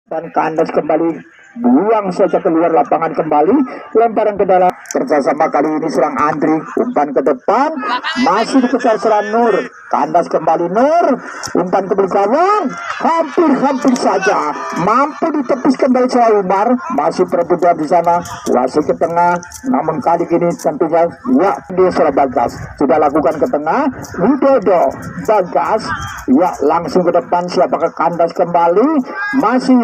Dan kandas kembali, buang saja keluar lapangan kembali, lemparan ke dalam, kerjasama kali ini serang Andri, umpan ke depan, masih dikejar serang Nur, kandas kembali Nur, umpan ke belakang, hampir saja, mampu ditepis kembali serang Umar, masih berbeda di sana, wasit ke tengah, namun kali ini tentunya, ya dia serang Bagas, sudah lakukan ke tengah, Widodo, Bagas, ya langsung ke depan, siapakah kandas kembali, masih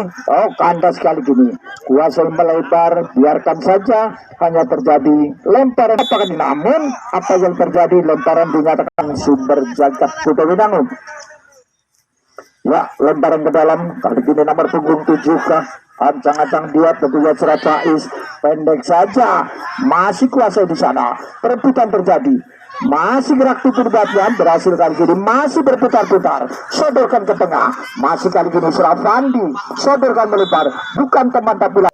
kandas kali ini kuasa melebar, biarkan saja, hanya terjadi lemparan apakah namun apa yang terjadi, lemparan dinyatakan sumber jagat Kuda Winangun. Ya, lemparan ke dalam, kali ini nomor punggung 7 kah, ancang-ancang dia tentunya Serap Faiz, pendek saja, masih kuasa di sana, perebutan terjadi. Masih gerak tiba-tiba berhasil kali ini, masih berputar-putar, sodorkan ke tengah, masih kali ini Serap Fandi, sodorkan melebar, bukan teman tapi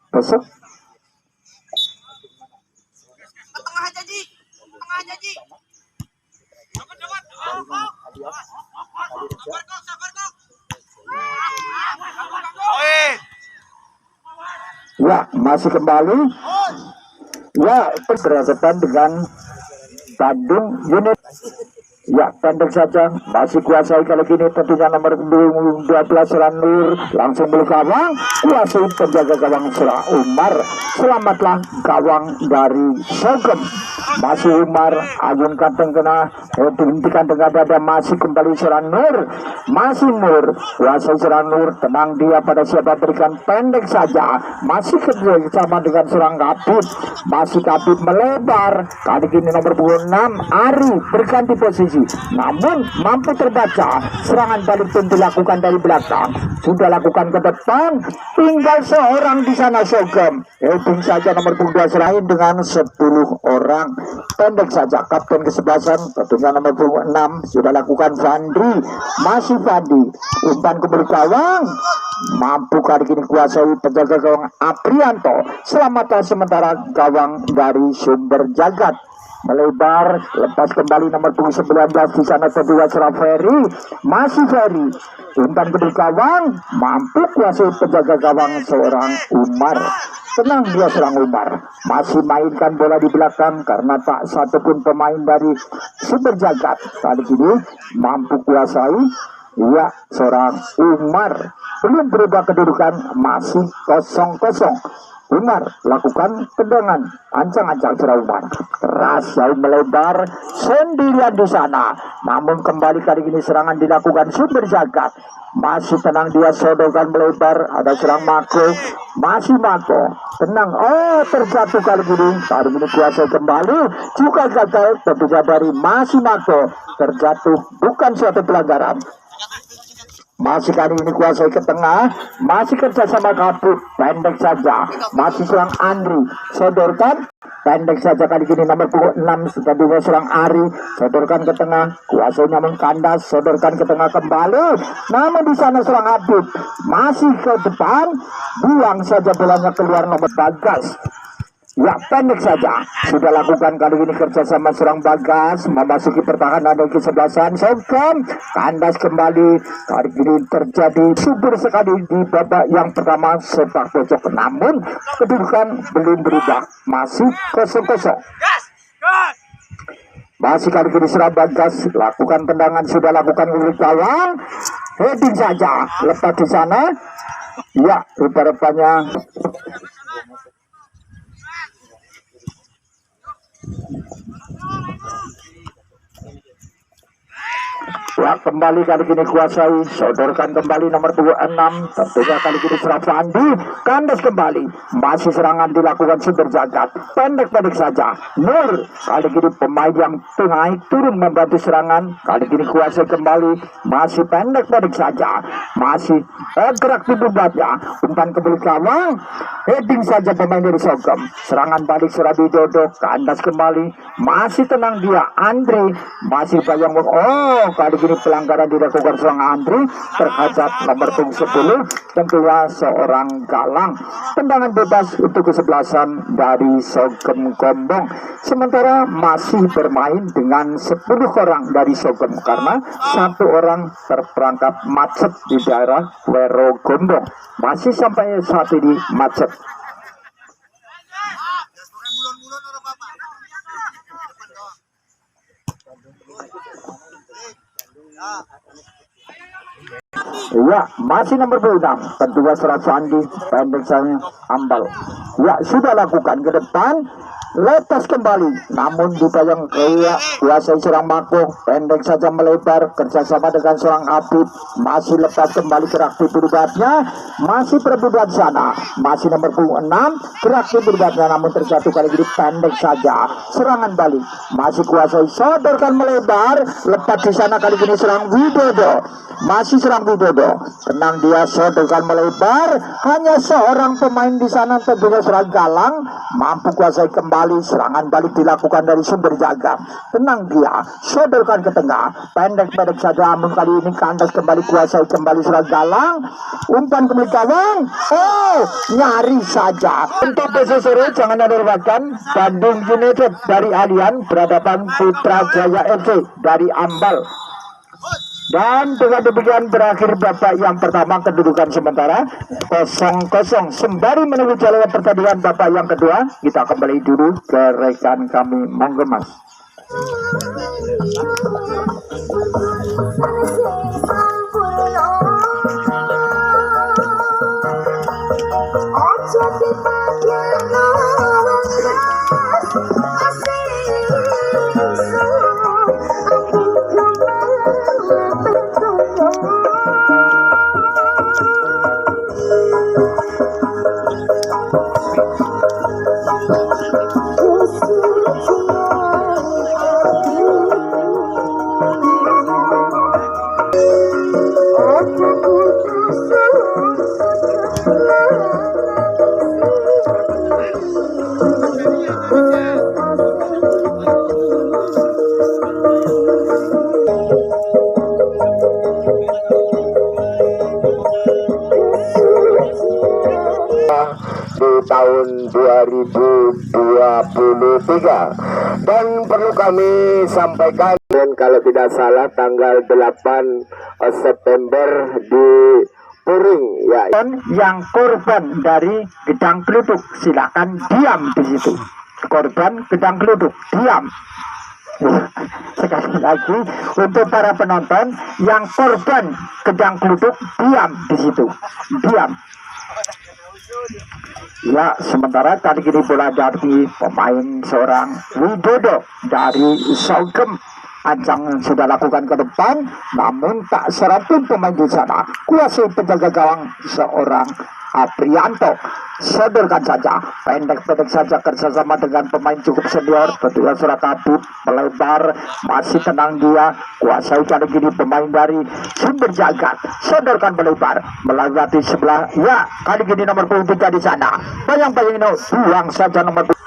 besok. Ya, masih kembali. Ya, berhadapan dengan Bandung Unit. Ya, pendek saja, masih kuasai kali ini tentunya nomor 12 Ranur, langsung beli gawang, kuasai penjaga gawang Serang Umar, selamatlah gawang dari Sogem. Masih Umar, ayunkan tengah, dihentikan dengan dada, masih kembali Serang Nur, masih Nur, kuasai Serang Nur, tenang dia pada siapa berikan pendek saja, masih kerjasama dengan Serang Kapit, masih Kapit melebar, kali ini nomor 26 Ari berganti posisi, namun mampu terbaca, serangan balik pun dilakukan dari belakang, sudah lakukan ke depan, tinggal seorang di sana Sogem, heading saja nomor 2 selain dengan 10 orang, pendek saja kapten kesebelasan tentunya nomor 26 sudah lakukan Fandri, masih Fandi, umpan ke gawang, mampu kali ini kuasai penjaga gawang Aprianto, selamatkan sementara gawang dari Sumber Jagat. Melebar, lepas kembali nomor 19 di sana kedua Serap Ferry, masih Ferry, umpan ke gawang, mampu kuasai penjaga gawang seorang Umar, tenang dia serang Umar, masih mainkan bola di belakang karena tak satupun pemain dari Sumber Jagat kali ini mampu kuasai, ya seorang Umar, belum berubah kedudukan, masih 0-0. Umar lakukan tendangan, ancang-ancang serang Umar, keras jauh melebar sendirian di sana, namun kembali kali ini serangan dilakukan Sumber Jagat, masih tenang dia sodorkan melebar, ada serang Mako, masih Mako, tenang, terjatuh kali ini kuasa kembali, juga gagal, tentunya dari masih Mako, terjatuh, bukan suatu pelanggaran. Masih kali ini kuasai ke tengah, masih kerja sama Kaput, pendek saja, masih serang Andri, sodorkan, pendek saja kali ini nomor 6 sudah juga serang Ari, sodorkan ke tengah, kuasai namun kandas, sodorkan ke tengah kembali, namun di sana serang Abid, masih ke depan, buang saja bolanya keluar nomor Bagas. Ya, pendek saja, sudah lakukan kali ini kerjasama serang Bagas, memasuki pertahanan dari kesebelasan Sogem, kandas kembali, kali ini terjadi subur sekali di babak yang pertama sepak pojok, namun kedudukan belum berubah, masih 0-0. Masih kali ini serang Bagas, lakukan tendangan, sudah lakukan ulik gawang, heading saja, lepas di sana, ya rupa-rupanya. Ya, kembali kali ini kuasai, sodorkan kembali nomor 26, tentunya kali ini Serap Fandi, kandas kembali, masih serangan dilakukan Sumber Jagat, pendek-pendek saja, Nur, kali ini pemain yang tengah turun membantu serangan, kali ini kuasai kembali, masih pendek-pendek saja, masih gerak tubuh baja, umpan ke gawang, heading saja pemain dari Sogem, serangan balik Serap Widodo, kandas kembali, masih tenang dia, Andre, masih bayang, kali ini pelanggaran dilakukan seorang Andri terhadap nomor punggung 10, tentunya seorang Galang. Tendangan bebas untuk kesebelasan dari Sogem Gombong. Sementara masih bermain dengan 10 orang dari Sogem karena 1 orang terperangkap macet di daerah Wero Gombong. Masih sampai saat ini macet. Ya, masih nomor 26 tentunya Serat Sandi pendek saya Ambal. Ya, sudah lakukan ke depan, lepas kembali, namun dipayang kayak kuasai serang Mako, pendek saja melebar kerjasama dengan seorang Habib, masih lepas kembali gerak di berubahnya, masih perebutan sana, masih nomor 26 gerak di berubahnya, namun terjatuh kali ini pendek saja, serangan balik, masih kuasai sodorkan melebar, lepas di sana kali ini serang Widodo, masih serang Widodo, tenang dia sodorkan melebar, hanya seorang pemain di sana tentunya serang Galang, mampu kuasai kembali, serangan balik dilakukan dari sumber jaga, tenang dia sodorkan ke tengah, pendek-pendek saja, namun kali ini kandas kembali, kuasai kembali serang Galang, umpan kembali gawang, oh nyari saja. Untuk besok sore jangan ada lewatkan Bandung United dari Alian berhadapan Putra Jaya FC dari Ambal. Dan dengan demikian berakhir babak yang pertama, kedudukan sementara 0-0. Sembari menunggu jalannya pertandingan babak yang kedua, kita kembali dulu ke rekan kami Manggemas. Di tahun 2023, dan perlu kami sampaikan, dan kalau tidak salah tanggal 8 September di Puring ya, yang korban dari gedang keluduk silakan diam di situ. Korban gedang keluduk diam. Sekali lagi untuk para penonton yang korban gedang keluduk diam di situ, diam. Ya, sementara kali ini bola dari pemain seorang Widodo dari Sogem. Ancang sudah lakukan ke depan, namun tak serapun pemain di sana. Kuasai penjaga gawang seorang Aprianto. Sodorkan saja, pendek-pendek saja kerjasama dengan pemain cukup senior. Tentunya Surat Habib melebar, masih tenang dia. Kuasai kali ini pemain dari Sumber Jagat. Sodorkan melebar, melewati sebelah. Ya, kali ini nomor 23 di sana. Bayang-bayang ini, buang saja nomor 23.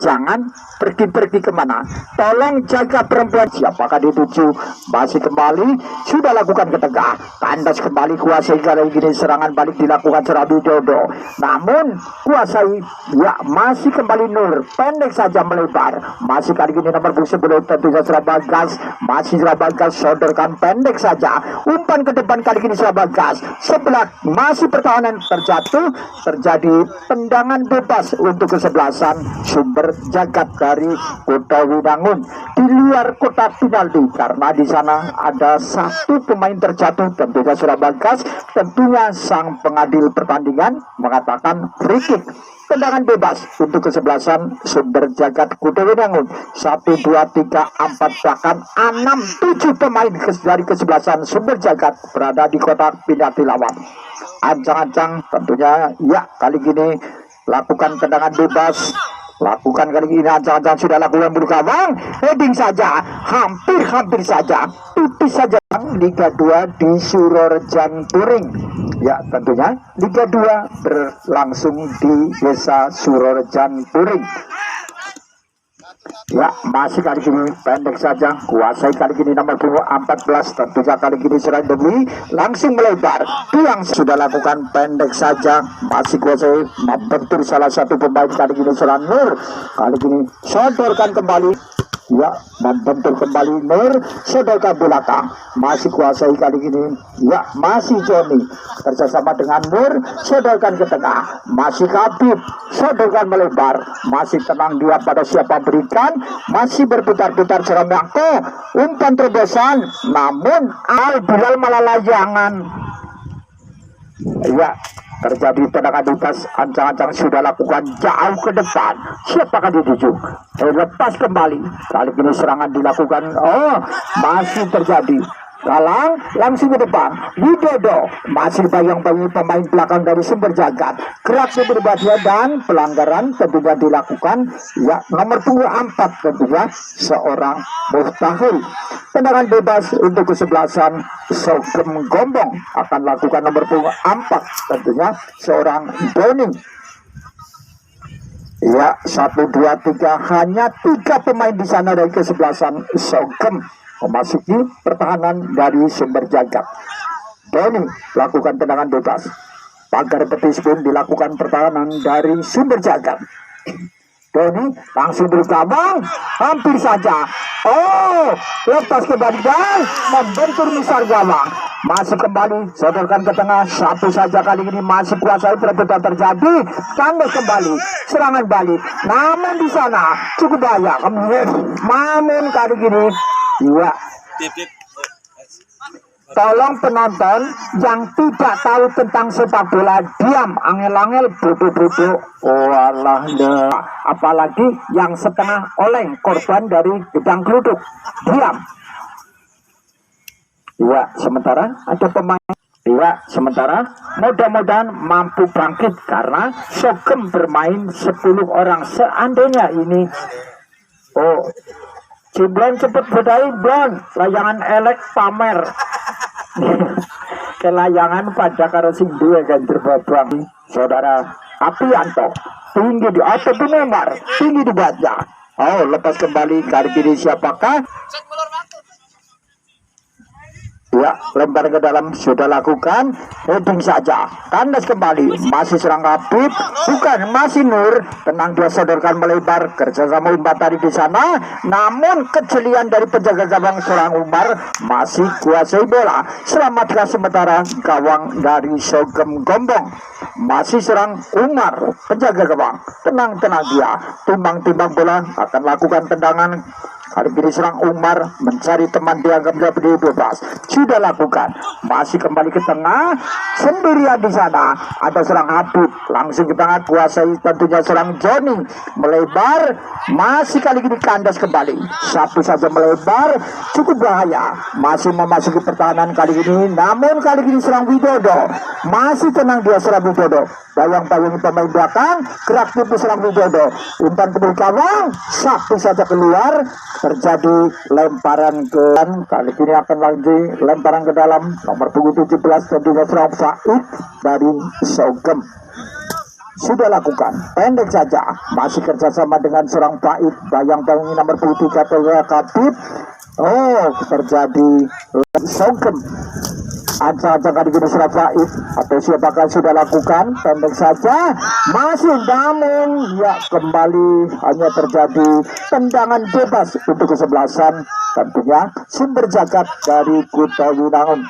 Jangan pergi-pergi kemana. Tolong jaga perempuan. Siapakah dituju? Masih kembali. Sudah lakukan ke tengah. Kandas kembali, kuasai kali ini serangan balik dilakukan seorang Widodo. Namun kuasai. Ya, masih kembali Nur. Pendek saja melebar. Masih kali ini nomor 10 tentunya seorang Bagas. Masih seorang Bagas sodorkan pendek saja. Umpan ke depan kali ini seorang Bagas. Sebelah masih pertahanan terjatuh. Terjadi tendangan bebas untuk kesebelasan Sumber Jagat dari Kota Winangun di luar kotak penalti, karena di sana ada satu pemain terjatuh, tentunya sudah Bagas. Tentunya sang pengadil pertandingan mengatakan free kick. Tendangan bebas untuk kesebelasan Sumber Jagat Kota Winangun. 1, 2, 3, 4, bahkan 6, 7 pemain dari kesebelasan Sumber Jagat berada di kotak penalti lawan. Ancang-ancang tentunya ya, kali ini lakukan tendangan bebas. Lakukan kali ini, ancang-ancang sudah lakukan bulu gawang, heading saja, hampir saja, tipis saja. Liga 2 di Surorejan Puring. Ya, tentunya Liga 2 berlangsung di Desa Surorejan Puring. Ya, masih kali ini pendek saja, kuasai kali ini nomor punggung 14, tentunya kali ini serangan demi langsung melebar, yang sudah lakukan pendek saja, masih kuasai membentur salah satu pemain kali ini serangan Nur, kali ini sodorkan kembali. Ya, membentur kembali Nur, sodorkan belakang, masih kuasai kali ini. Ya, masih Joni kerjasama dengan Nur, sodorkan ke tengah, masih Habib, sodorkan melebar, masih tenang dia pada siapa berikan, masih berputar-putar Seramangko, umpan terobosan, namun Al Bilal malah layangan. Ya, terjadi tendangan bebas, ancang-ancang sudah lakukan jauh ke depan, siapakah dituju, lepas kembali, kali ini serangan dilakukan, oh masih terjadi, Galang langsung ke depan, Widodo masih bayang-bayang pemain belakang dari Sumber Jagat, gerak berbahaya dan pelanggaran tentunya dilakukan, ya nomor punggung 4 tentunya seorang Muftahil. Tendangan bebas untuk kesebelasan Sogem Gombong akan lakukan nomor punggung 4 tentunya seorang Doni. Ya, 1, 2, 3, hanya 3 pemain di sana dari kesebelasan Sogem memasuki pertahanan dari Sumber Jagat. Doni lakukan tendangan bebas, pagar betis pun dilakukan pertahanan dari Sumber Jagat. Doni langsung bergabung, hampir saja, oh lepas kembali dan membentur misar gawang, masuk kembali, sodorkan ke tengah, satu saja kali ini masih kuasai, perebutan terjadi, kandas kembali, serangan balik, namun di sana cukup bahaya, namun kali ini, ya, tolong penonton yang tidak tahu tentang sepak bola diam, angel-angel, bodoh-bodoh, walah deh. Apalagi yang setengah oleng, korban dari gedang geluduk, diam. Ya, sementara ada pemain. Ya, sementara mudah-mudahan mampu bangkit karena Sogem bermain 10 orang. Seandainya ini, oh, Ciblon cepet bedai blon, layangan elek pamer. Kelayangan pada karo sing duwe kan terbabang. Saudara Apianto tinggi di atas Nemar, tinggi dibaca. Oh, lepas kembali kali ini siapakah? Ya, lempar ke dalam, sudah lakukan heading saja, kandas kembali, masih serang Habib, bukan, masih Nur, tenang dia sodorkan melebar, kerjasama umpan tadi di sana, namun kejelian dari penjaga gawang serang Umar, masih kuasai bola, selamatkan sementara gawang dari Sogem Gombong, masih serang Umar, penjaga gawang, tenang-tenang dia, timbang-timbang bola, akan lakukan tendangan. Kali ini serang Umar, mencari teman dianggap jadi bebas, sudah lakukan, masih kembali ke tengah, sendirian di sana, ada serang Habib, langsung ke tengah, kuasai tentunya serang Joni, melebar, masih kali ini kandas kembali, satu saja melebar, cukup bahaya, masih memasuki pertahanan kali ini, namun kali ini serang Widodo, masih tenang dia serang Widodo, bayang-bayang pemain belakang, gerak tipu serang Widodo, umpan ke gawang, satu saja keluar, terjadi lemparan ke kali ini akan lagi lemparan ke dalam nomor punggung 17 tentunya serang Faid dari Sogem, sudah lakukan pendek saja, masih kerjasama dengan serang Faid, bayang-bayang nomor punggung 3 tentunya Habib, oh terjadi Sogem, ancang-ancang kali ini serang Faid atau siapakah sudah lakukan pendek saja, masih namun ya kembali hanya terjadi tendangan bebas untuk kesebelasan tentunya Sumber Jagat dari Kuta Winangun.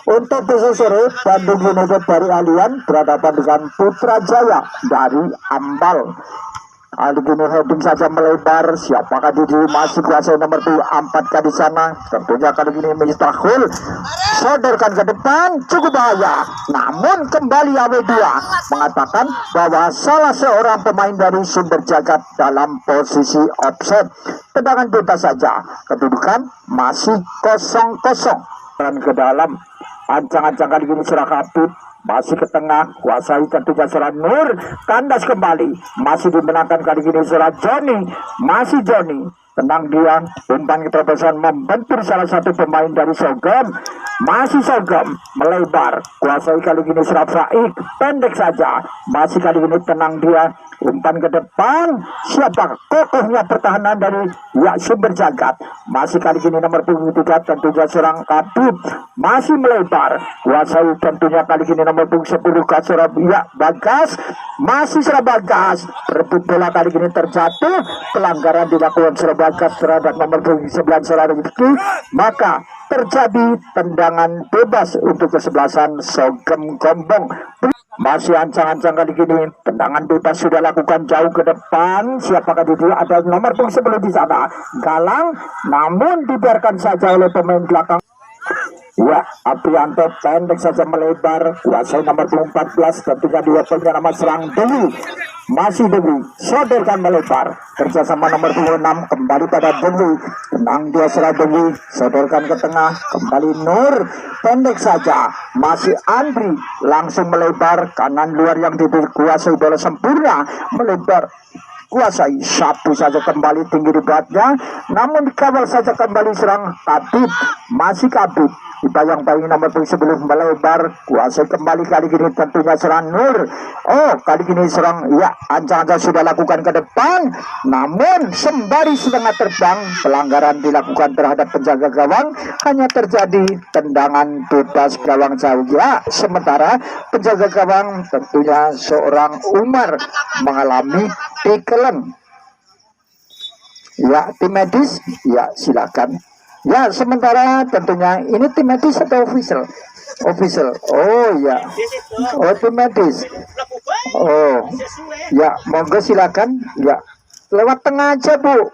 Untuk besok sore Bandung United dari Alian berhadapan dengan Putra Jaya dari Ambal. Kali ini heading saja melebar, siapakah di masih kuasai nomor 4 di sana, tentunya kali ini Miftahul, sodorkan ke depan, cukup bahaya, namun kembali AW2 mengatakan bahwa salah seorang pemain dari Sumber Jagat dalam posisi offset, tendangan bebas saja, kedudukan masih 0-0, dan ke dalam, ancang-ancang kali ini serang Habib, masih ke tengah, kuasai tentunya serang Nur, kandas kembali, masih dimenangkan kali ini serang Joni, masih Joni, tenang dia, umpan keterobosan membentur salah satu pemain dari Sogem, masih Sogem, melebar, kuasai kali ini serang Faik, pendek saja, masih kali ini tenang dia, umpan ke depan, siapa kokohnya pertahanan dari sumber jagat. Masih kali ini nomor punggung 3 tentunya serang Kabut, masih melebar, kuasai tentunya kali ini nomor punggung 10 Kasura Bagas, masih Surabagas, rebut bola kali ini terjatuh, pelanggaran dilakukan Surabagas terhadap nomor punggung 9 Surabagas, maka terjadi tendangan bebas untuk kesebelasan Sogem Gombong. Masih ancang-ancang kali gini, tendangan bebas sudah lakukan jauh ke depan. Siapakah itu? Ada nomor punggung 10 di sana, Galang, namun dibiarkan saja oleh pemain belakang. Ya, Aprianto pendek saja melebar, kuasai nomor punggung 14, tentunya dua penyerang serang Dewi. Masih Dewi, sodorkan melebar, kerjasama nomor 26, kembali pada Dewi, tenang dia serang Dewi, sodorkan ke tengah, kembali Nur, pendek saja, masih Andri, langsung melebar, kanan luar yang dikuasai bola sempurna, melebar, kuasai, sapu saja kembali tinggi di buatnya, namun dikawal saja kembali serang Kabut, masih Kabut, dibayang-bayangi nomor punggung 10 melebar, kuasai kembali kali ini tentunya serang Nur. Oh, kali ini serang ancang-ancang sudah lakukan ke depan, namun sembari setengah terbang, pelanggaran dilakukan terhadap penjaga gawang, hanya terjadi tendangan bebas gawang jauh. Ya, sementara penjaga gawang tentunya seorang Umar mengalami tikelan. Ya, tim medis, ya silakan. Ya, sementara tentunya ini tim medis atau official? Official. Oh ya. Oh, tim medis. Oh. Ya, monggo silakan. Ya. Lewat tengah aja, Bu.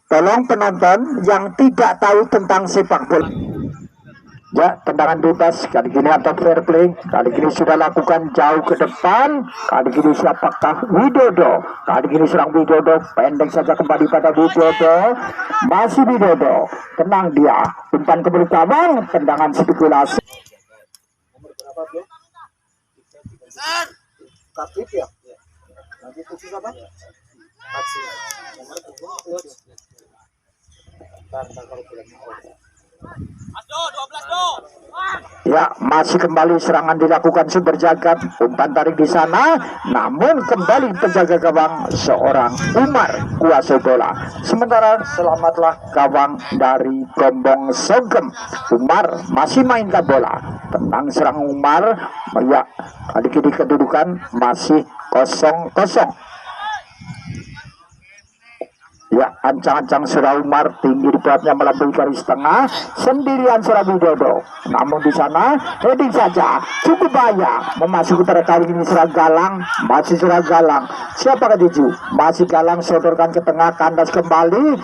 Tolong penonton yang tidak tahu tentang sepak bola. Ya, tendangan bebas kali ini atau fair play, kali ini sudah lakukan jauh ke depan, kali ini siapakah? Widodo, kali ini serang Widodo, pendek saja kembali pada Widodo, masih Widodo, tenang dia, umpan ke belakang, tendangan spekulasi. Ya, masih kembali serangan dilakukan sumber jagat, umpan tarik di sana, namun kembali penjaga gawang seorang Umar kuasai bola. Sementara selamatlah gawang dari Gombong Sogem. Umar masih mainkan bola, tenang serang Umar. Ya, kali ini kedudukan masih 0-0. Ya, ancang-ancang Surah Umar tinggi di beratnya melampaui garis tengah, sendirian Surah Widodo. Namun di sana heading saja cukup bahaya, memasuki pada kali ini Surah Galang, masih Surah Galang. Siapa ketujuh? Masih Galang, sodorkan ke tengah, kandas kembali.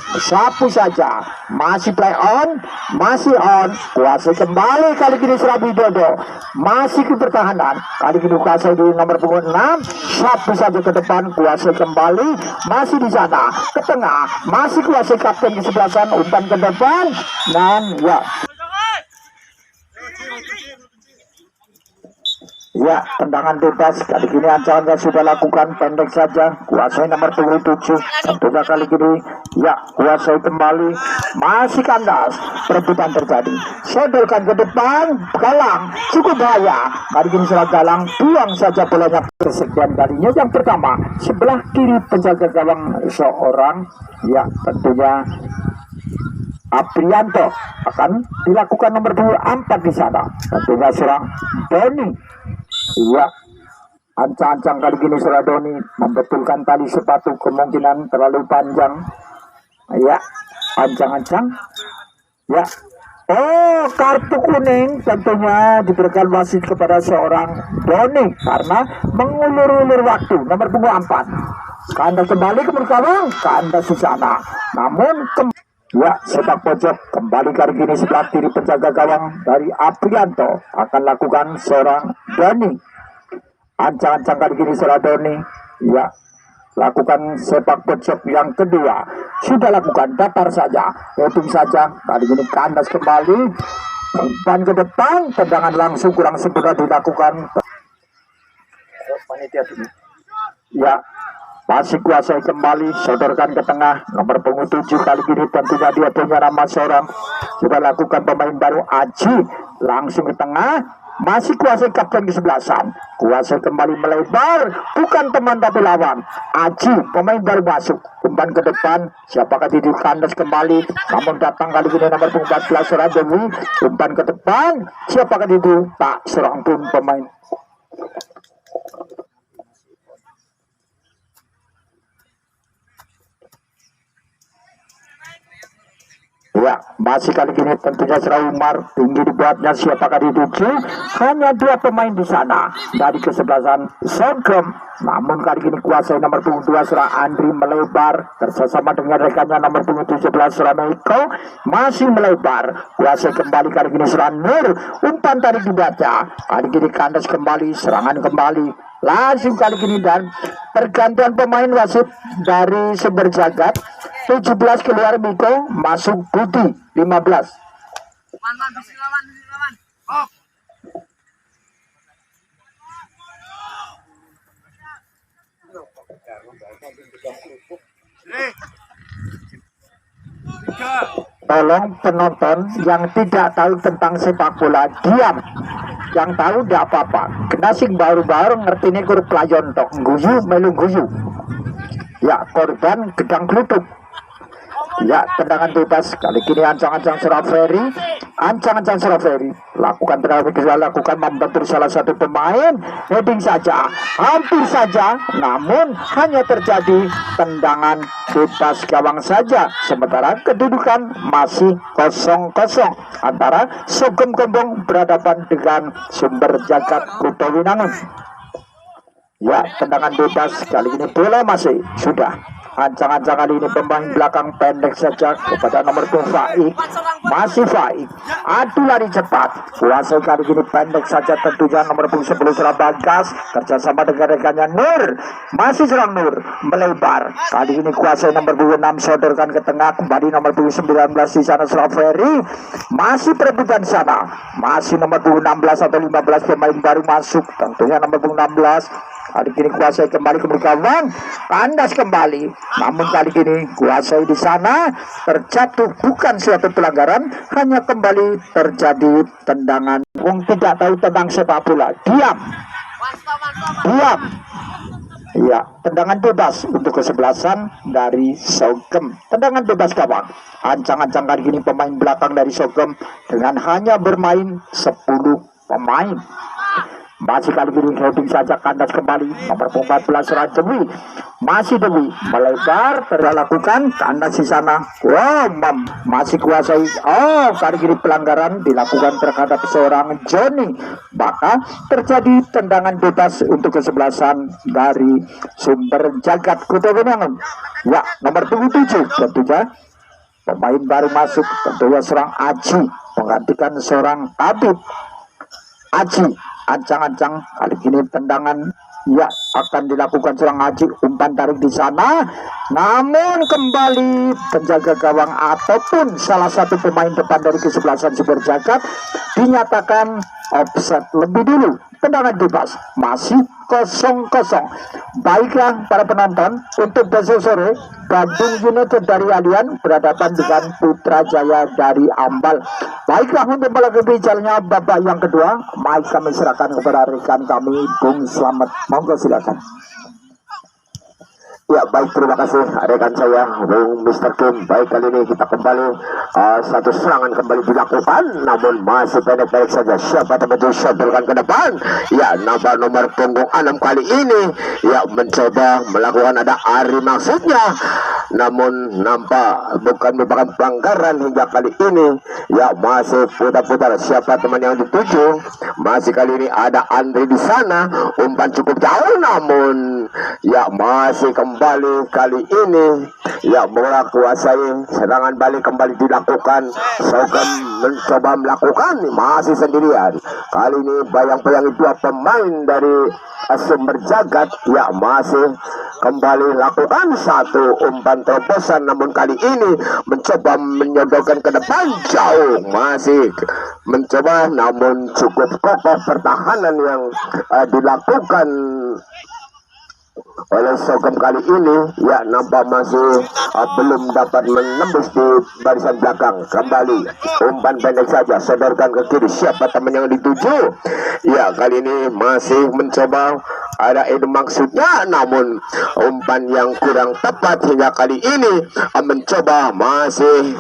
Sapu saja, masih play on, masih on, kuasai kembali kali ini Surah Widodo, masih ke pertahanan, kali ini kuasai di nomor punggung 6, sapu saja ke depan, kuasai kembali, masih di sana, ke tengah, masih kuasai kapten di sebelah sana, umpan ke depan, dan ya, tendangan bebas kali ini ancangnya sudah lakukan, pendek saja, kuasai nomor punggung 7, tentunya kali ini ya kuasai kembali, masih kandas, perebutan terjadi, sodorkan ke depan, Galang cukup bahaya, kali ini serang Galang, buang saja bolanya kesekian kalinya. Yang pertama sebelah kiri penjaga gawang seorang ya tentunya Aprianto, akan dilakukan nomor 24 di sana, tentunya serang Doni. Iya, ancang-ancang kali gini Surah Doni membetulkan tali sepatu, kemungkinan terlalu panjang. Ya, ancang-ancang. Ya, oh, kartu kuning tentunya diberikan wasit kepada seorang Doni karena mengulur-ulur waktu. Nomor punggung 4, kandas kembali ke belakang, kandas di sana. Namun ya, sepak pojok kembali kali ini sebelah kiri penjaga gawang dari Aprianto akan lakukan seorang Doni. Ancang-ancang kali ini seorang Doni. Ya, lakukan sepak pojok yang kedua. Sudah lakukan, datar saja, hitung saja. Kali ini kandas kembali, umpan ke depan, tendangan langsung kurang sempurna dilakukan. Ya, masih kuasai kembali, sodorkan ke tengah. Nomor punggung 7 kali ini tentunya dia punya nama seorang sudah lakukan pemain baru Aji, langsung ke tengah. Masih kuasai kapten kesebelasan, kuasai kembali melebar, bukan teman tapi lawan. Aji pemain baru masuk, umpan ke depan, siapakah di kandas kembali, namun datang kali ini nomor 14 Rajawi, umpan ke depan, siapakah itu, tak seorang pun pemain. Ya, masih kali ini tentunya Serah Umar, tinggi dibuatnya, siapakah dituju, hanya 2 pemain di sana dari kesebelasan Sogem. Namun kali ini kuasai nomor punggung 2 Serah Andri melebar bersama dengan rekannya nomor punggung 17 Serah Meiko, masih melebar, kuasai kembali kali ini Serah Nur, umpan tadi dibaca, kali ini kandas kembali, serangan kembali. Langsung kali ini dan pergantian pemain wasit dari Sumber Jagat, 17 keluar Miko, masuk Budi 15. Tolong penonton yang tidak tahu tentang sepak bola diam. Yang tahu tidak apa-apa. Kena sing baru-baru ngerti ini kur pelayon tok guyu melu guyu. Ya, korban gedang klutuk. Ya, tendangan bebas kali ini ancang-ancang Serah Ferry, ancang-ancang Serah Ferry lakukan tendangan bebas, lakukan membentur salah satu pemain, heading saja, hampir saja, namun hanya terjadi tendangan bebas gawang saja. Sementara kedudukan masih 0-0 antara Sogem Gombong berhadapan dengan Sumber Jagat Kuto Winangun. Ya, tendangan bebas kali ini bola masih sudah. Ancang-ancang kali ini pemain belakang pendek saja kepada nomor 2 Faik, masih Faik, adu lari cepat, kuasai kali ini pendek saja tentunya nomor 10 Serah Bagas, kerjasama dengan rekannya Nur, masih serang Nur, melebar, kali ini kuasai nomor 6 sodorkan ke tengah, kembali nomor 19 di sana Serah Ferry, masih perebutan sana, masih nomor 16 atau 15 pemain baru masuk, tentunya nomor 16. Kali ini kuasai kembali ke gawang, kandas kembali. Namun kali ini kuasai di sana terjatuh, bukan suatu pelanggaran, hanya kembali terjadi tendangan. Wong tidak tahu tentang sepak bola, diam. Diam. Ya, tendangan bebas untuk kesebelasan dari Sogem. Tendangan bebas gawang. Ancang-ancang kali ini pemain belakang dari Sogem dengan hanya bermain 10 pemain. Masih kali ini heading saja, kandas kembali nomor 14 Rajawi, masih Dewi melebar, terlakukan kandas di sana. Wow, masih kuasai. Oh, kali ini pelanggaran dilakukan terhadap seorang Joni, maka terjadi tendangan bebas untuk kesebelasan dari Sumber Jagat Kuto Winangun. Ya, nomor 27 tentunya pemain baru masuk, tentunya seorang Aji menggantikan seorang Habib. Aji ancang-ancang kali ini tendangan ya akan dilakukan seorang Aji, umpan tarik di sana, namun kembali penjaga gawang ataupun salah satu pemain depan dari kesebelasan Sumber Jagat dinyatakan offset lebih dulu. Tendangan bebas masih 0-0. Baiklah para penonton, untuk besok sore Bandung United dari Alian berhadapan dengan Putra Jaya dari Ambal. Baiklah, untuk melengkapi jalannya babak yang kedua, mari kami serahkan kepada rekan kami Bung Slamet. Monggo silakan. Ya, baik, terima kasih rekan saya Bung Mr. Kim. Baik, kali ini kita kembali satu serangan kembali dilakukan, namun masih pendek-pendek saja. Siapa teman-teman sodorkan ke depan? Ya, nomor punggung 6 kali ini ya mencoba melakukan, ada Ari maksudnya, namun nampak bukan merupakan pelanggaran hingga kali ini. Ya, masih putar-putar, siapa teman yang dituju? Masih kali ini ada Andri di sana, umpan cukup jauh, namun ya masih kembali kali ini ya bola kuasai, serangan balik kembali dilakukan. Sogem mencoba melakukan, masih sendirian. Kali ini bayang-bayang dua pemain dari Sumber Jagat ya masih kembali lakukan satu umpan terobosan, namun kali ini mencoba menyodorkan ke depan jauh, masih mencoba, namun cukup kokoh pertahanan yang dilakukan oleh Sogem kali ini. Ya, nampak masih belum dapat menembus di barisan belakang. Kembali umpan pendek saja, sodorkan ke kiri. Siapa teman yang dituju? Ya, kali ini masih mencoba, ada ide maksudnya, namun umpan yang kurang tepat hingga kali ini mencoba masih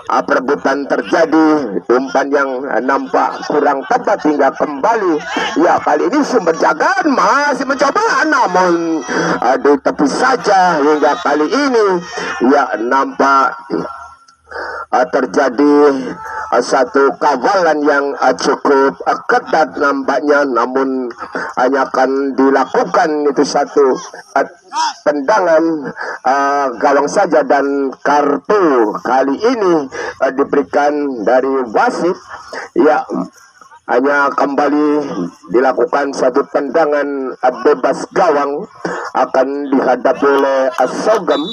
perebutan terjadi, umpan yang nampak kurang tepat hingga kembali. Ya, kali ini Sumber Jagat masih mencoba, namun di tepi saja hingga kali ini. Ya, nampak terjadi satu kawalan yang cukup ketat nampaknya, namun hanya akan dilakukan itu satu tendangan gawang saja, dan kartu kali ini diberikan dari wasit. Ya, hanya kembali dilakukan satu tendangan bebas gawang, akan dihadapi oleh Sogem.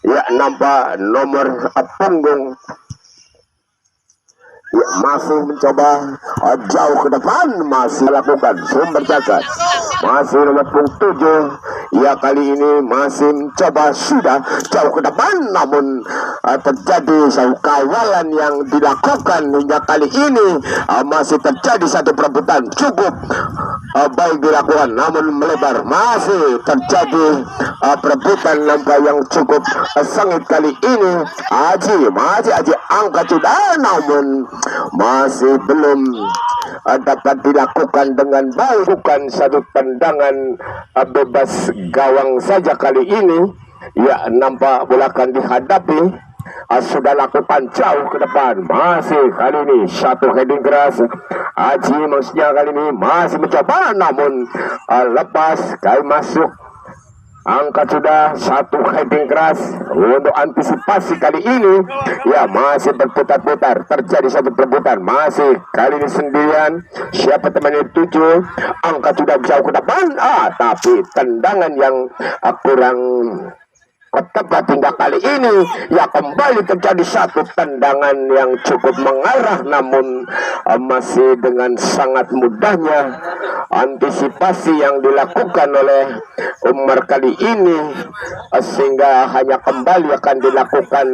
Ya, nampak nomor punggung ya, masih mencoba jauh ke depan, masih lakukan Sumber Jagat, masih nomor punggung 7. Ya, kali ini masih mencoba sudah jauh ke depan, namun terjadi satu kawalan yang dilakukan hingga kali ini. Masih terjadi satu perebutan cukup baik dilakukan, namun melebar. Masih terjadi perebutan nampak yang cukup sengit kali ini. Aji angkat sudah, namun masih belum dapat dilakukan dengan baik. Bukan satu tendangan bebas gawang saja kali ini. Ya, nampak bola akan dihadapi. Sudah lakukan jauh ke depan, masih kali ini satu heading keras. Aji maksudnya kali ini masih mencoba, namun lepas kali masuk. Angkat sudah satu heading keras untuk antisipasi kali ini. Ya, masih berputar-putar, terjadi satu perebutan, masih kali ini sendirian. Siapa temannya 7? Angkat sudah jauh ke depan, tapi tendangan yang kurang tepat hingga kali ini. Ya, kembali terjadi satu tendangan yang cukup mengarah, namun masih dengan sangat mudahnya antisipasi yang dilakukan oleh Umar kali ini, sehingga hanya kembali akan dilakukan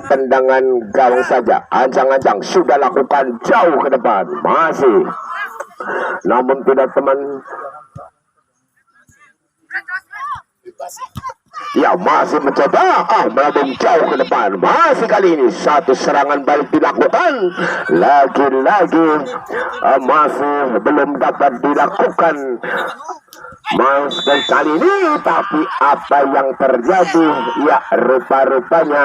tendangan gawang saja. Ancang-ancang sudah lakukan jauh ke depan, masih, namun tidak teman. Ya, masih mencoba melambung jauh ke depan. Masih kali ini satu serangan balik dilakukan. Lagi-lagi masih belum dapat dilakukan kali ini. Tapi apa yang terjadi? Ya, rupa-rupanya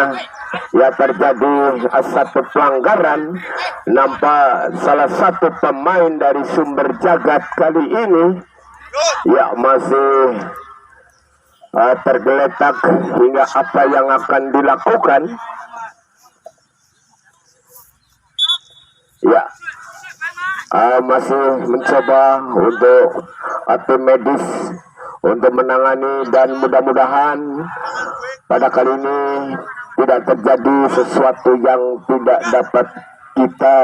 ya terjadi satu pelanggaran. Nampak salah satu pemain dari Sumber Jagat kali ini ya masih tergeletak hingga apa yang akan dilakukan. Ya, masih mencoba untuk tim medis untuk menangani, dan mudah-mudahan pada kali ini tidak terjadi sesuatu yang tidak dapat kita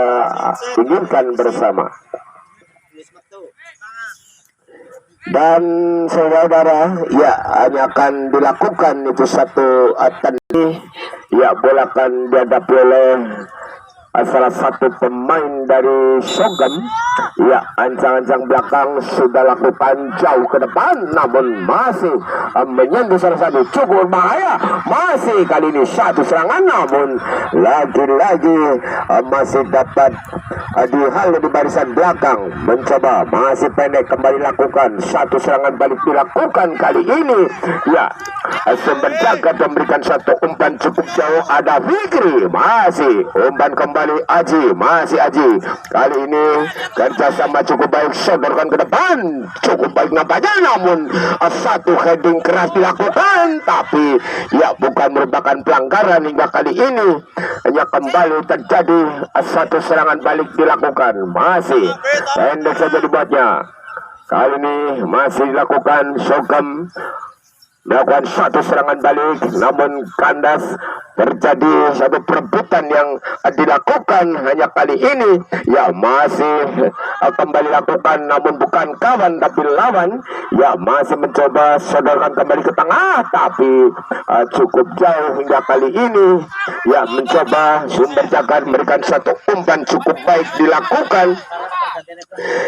inginkan bersama. Dan saudara, ya hanya akan dilakukan itu satu tanding. Ya, bola akan dihadapi oleh salah satu pemain dari Sogem. Ya, ancang-ancang belakang sudah lakukan jauh ke depan, namun masih menyentuh salah satu, cukup bahaya. Masih kali ini satu serangan, namun lagi-lagi masih dapat dihalau di barisan belakang. Mencoba masih pendek, kembali lakukan satu serangan balik dilakukan kali ini. Ya, Sumber Jagat memberikan satu umpan cukup jauh. Ada Fikri, masih umpan kembali Aji, masih Aji. Kali ini kerjasama cukup baik, sodorkan ke depan, cukup baik nampaknya, namun satu heading keras dilakukan, tapi ya bukan merupakan pelanggaran hingga kali ini. Hanya kembali terjadi satu serangan balik dilakukan, masih pendek saja dibuatnya. Kali ini masih dilakukan Sogem melakukan satu serangan balik, namun kandas. Terjadi satu perebutan yang dilakukan hanya kali ini. Ya masih kembali lakukan, namun bukan kawan tapi lawan. Ya masih mencoba sodorkan kembali ke tengah, tapi cukup jauh hingga kali ini. Ya mencoba Sumber Jagad memberikan satu umpan cukup baik dilakukan.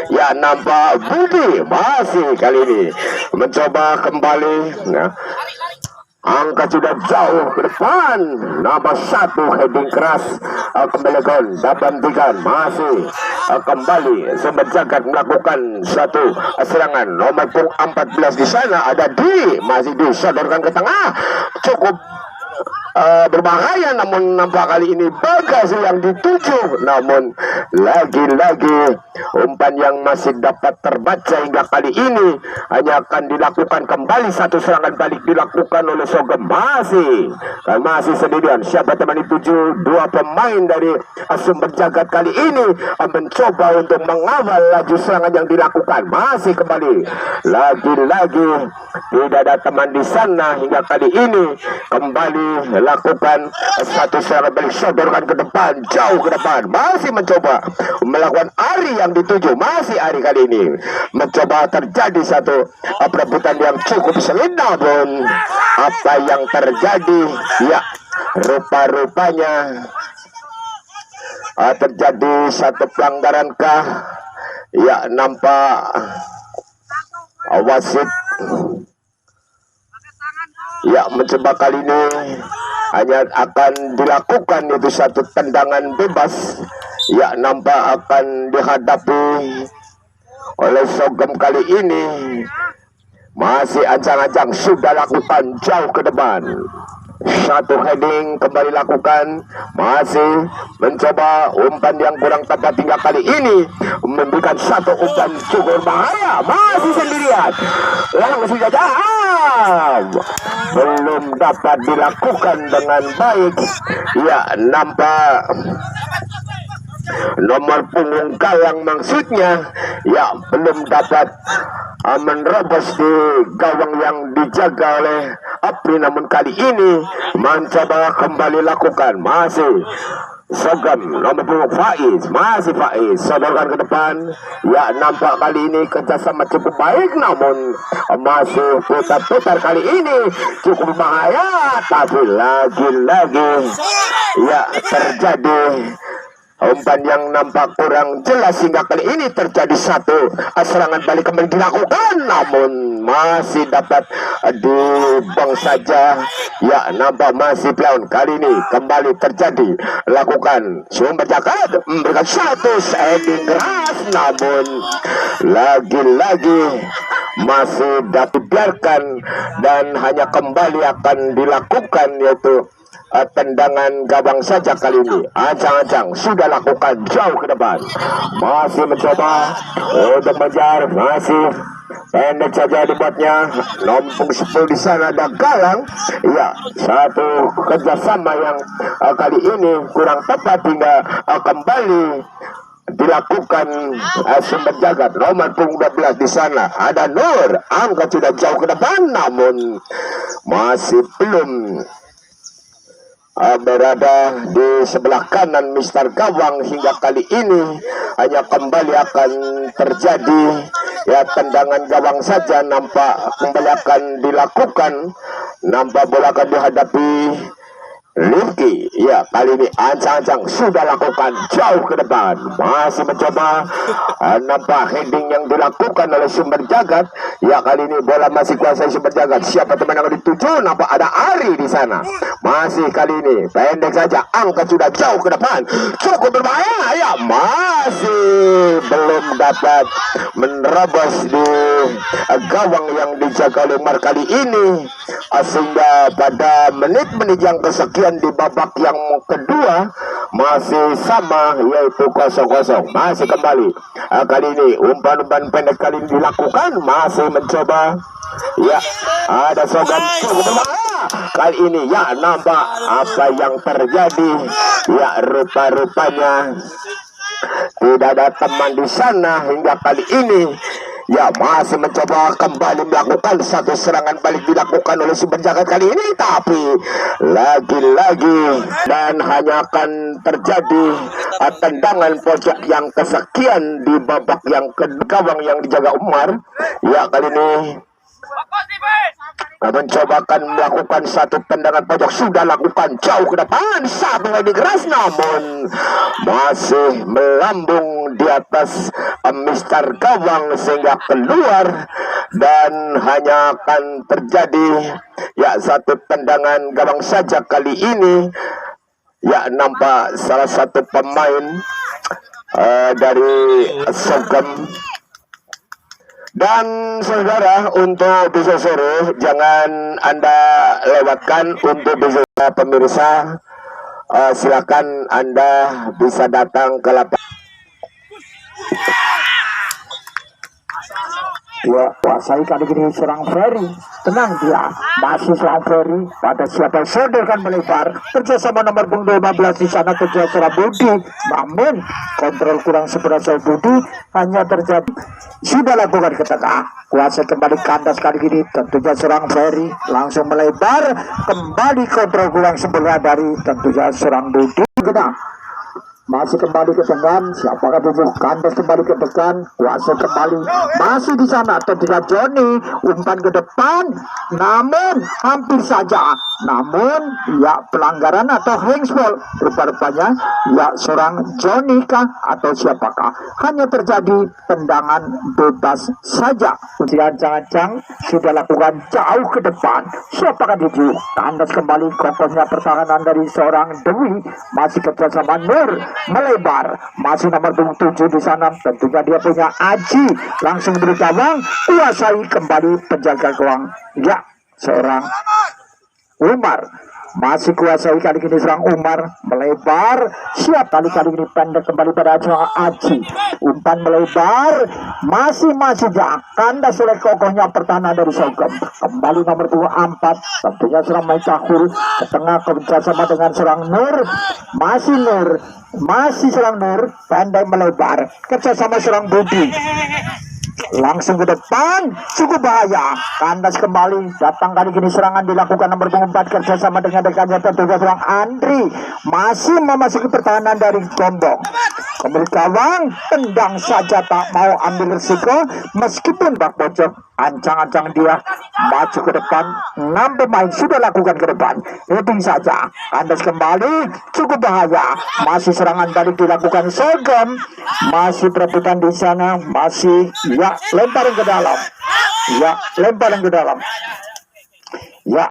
Ya nampak Budi masih kali ini mencoba kembali. Nah, angka sudah jauh ke depan. Nomor 1 heading keras kembali gol. Dapat hentikan masih kembali Sumber Jagad melakukan satu serangan. Nomor punggung 14 di sana ada masih disodorkan ke tengah. Cukup berbahaya, namun nampak kali ini Bagas yang dituju. Namun lagi-lagi umpan yang masih dapat terbaca hingga kali ini hanya akan dilakukan kembali. Satu serangan balik dilakukan oleh Sogem masih sendirian. Siapa teman dituju? Dua pemain dari Sumber Jagad kali ini mencoba untuk mengawal laju serangan yang dilakukan. Masih kembali lagi-lagi tidak ada teman di sana hingga kali ini. Kembali lakukan satu serangan balik, sodorkan ke depan, jauh ke depan. Masih mencoba melakukan Ari yang dituju. Masih Ari kali ini mencoba. Terjadi satu perebutan yang cukup sengit, namun apa yang terjadi? Ya rupa-rupanya terjadi satu pelanggaran kah? Ya nampak wasit ya mencoba kali ini hanya akan dilakukan itu satu tendangan bebas. Ya nampak akan dihadapi oleh Sogem kali ini. Masih ancang-ancang sudah lakukan jauh ke depan. Satu heading kembali lakukan. Masih mencoba umpan yang kurang tepat hingga kali ini memberikan satu umpan cukup bahaya. Masih sendirian. Langsung saja belum dapat dilakukan dengan baik. Ya nampak nomor punggung Galang maksudnya ya belum dapat menerobos di gawang yang dijaga oleh Apri, namun kali ini mencoba kembali lakukan. Masih Sogem nomor punggung masih Faiz sodorkan ke depan. Ya nampak kali ini kerjasama cukup baik, namun masih putar-putar kali ini cukup bahaya. Tapi lagi-lagi ya terjadi umpan yang nampak kurang jelas hingga kali ini terjadi satu serangan balik kembali dilakukan, namun masih dapat dibuang saja. Ya nampak masih pelawan kali ini kembali terjadi lakukan Sumber Jagad memberikan satu heading keras, namun lagi-lagi masih dapat dibiarkan dan hanya kembali akan dilakukan yaitu tendangan gawang saja kali ini. Ancang-ancang sudah lakukan jauh ke depan. Masih mencoba untuk mengejar. Masih pendek saja dibuatnya. Nomor 10 di sana ada Galang. Ya satu kerjasama yang kali ini kurang tepat hingga kembali dilakukan Sumber Jagad. Nomor punggung 12 di sana ada Nur. Angka sudah jauh ke depan, namun masih belum berada di sebelah kanan Mister Gawang hingga kali ini hanya kembali akan terjadi ya tendangan gawang saja. Nampak kembali akan dilakukan. Nampak bola akan dihadapi Rifki. Ya kali ini ancang-ancang sudah lakukan jauh ke depan. Masih mencoba. Nampak heading yang dilakukan oleh Sumber Jagad. Ya kali ini bola masih kuasai Sumber Jagad. Siapa teman yang dituju? Nampak ada Ari di sana. Masih kali ini pendek saja. Angkat sudah jauh ke depan. Cukup berbahaya. Ya masih belum dapat menerobos di gawang yang dijaga oleh Mar kali ini. Sehingga pada menit-menit yang kesekian di babak yang kedua masih sama yaitu 0-0. Masih kembali kali ini umpan-umpan pendek kali ini dilakukan. Masih mencoba. Ya ada Sogem kali ini. Ya nampak apa yang terjadi. Ya rupa-rupanya tidak ada teman di sana hingga kali ini. Ya, masih mencoba kembali melakukan satu serangan balik dilakukan oleh si penjaga kali ini, tapi lagi-lagi dan hanya akan terjadi tendangan pojok yang kesekian di babak yang gawang yang dijaga Umar. Ya, kali ini mencobakan melakukan satu tendangan pojok, sudah lakukan jauh ke depan, satu lagi keras, namun masih melambung di atas Mister Gawang sehingga keluar, dan hanya akan terjadi ya satu tendangan gawang saja kali ini. Ya, nampak salah satu pemain dari Sogem. Dan saudara, untuk besok sore jangan Anda lewatkan untuk besok pemirsa. Silakan Anda bisa datang ke lapangan. Ya, kuasai kali ini serang Ferry. Tenang dia, masih serang Ferry. Pada siapa sodorkan melebar. Kerjasama nomor punggung 15 di sana kerja serang Budi. Namun kontrol kurang seberapa Budi, hanya terjadi sudah lakukan ke tengah. Kuasai kembali kandas kali ini. Tentunya serang Ferry langsung melebar. Kembali kontrol kurang sempurna dari tentunya serang Budi. Kena. Masih kembali ke tengah, siapakah bubuh kandas kembali ke depan, kuasa kembali, masih di sana, tentunya Johnny, umpan ke depan, namun hampir saja, namun ya pelanggaran atau handsball, rupa-rupanya ya seorang Johnny kah atau siapakah, hanya terjadi tendangan bebas saja. Jangan-jangan sudah lakukan jauh ke depan, siapakah itu, kandas kembali, kokohnya pertahanan dari seorang Dewi, masih kerjasama Nur, melebar, masih nomor 7 di sana, tentunya dia punya Aji, langsung beri gawang, kuasai kembali penjaga gawang, ya seorang Umar, masih kuasai kali ini serang Umar, melebar, siap kali ini pendek kembali pada seorang Aji, umpan melebar, masih ya, kandas oleh kokohnya pertahanan dari Sogem, kembali nomor 24, tentunya serang Maikahul, ke tengah kerjasama dengan serang Nur, masih serang Nur, pandai melebar, kerjasama serang Budi, langsung ke depan, cukup bahaya, kandas kembali, datang kali ini serangan dilakukan nomor 4 kerjasama dengan rekannya tentunya serang Andri, masih memasuki pertahanan dari Gombong, kembali gawang, tendang saja tak mau ambil risiko, meskipun bak pojok, ancang-ancang dia maju ke depan, 6 pemain sudah lakukan ke depan, heading saja, kandas kembali, cukup bahaya, masih serangan balik dilakukan Sogem, masih perebutan di sana, masih ya lemparan ke dalam, ya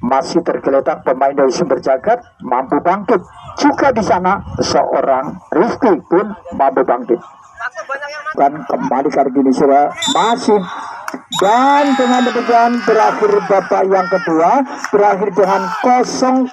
masih tergeletak pemain dari Sumber Jagat, mampu bangkit juga di sana, seorang Rifki pun mampu bangkit, dan kembali kali ini sudah masih. Dan dengan demikian berakhir babak yang kedua, berakhir dengan 0-0,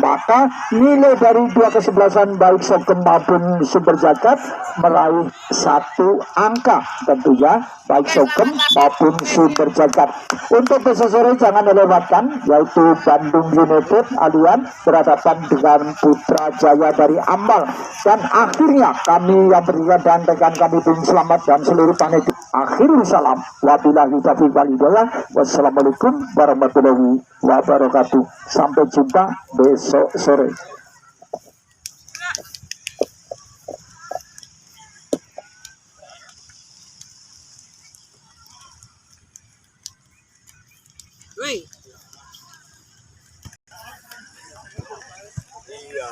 maka nilai dari dua kesebelasan baik Sogem maupun Sumber Jagat meraih 1 angka, tentunya baik Sogem maupun Sumber Jagat. Untuk besok sore jangan dilewatkan, yaitu Bandung United Allian berhadapan dengan Putra Jaya dari Ambal, dan akhirnya kami yang berikan dan rekan kami Bung Selamat dan seluruh panitia akhirul salam, wabillahi taufiq wal hidayah, wassalamualaikum warahmatullahi wabarakatuh. Sampai jumpa besok sore. Wih. Iya.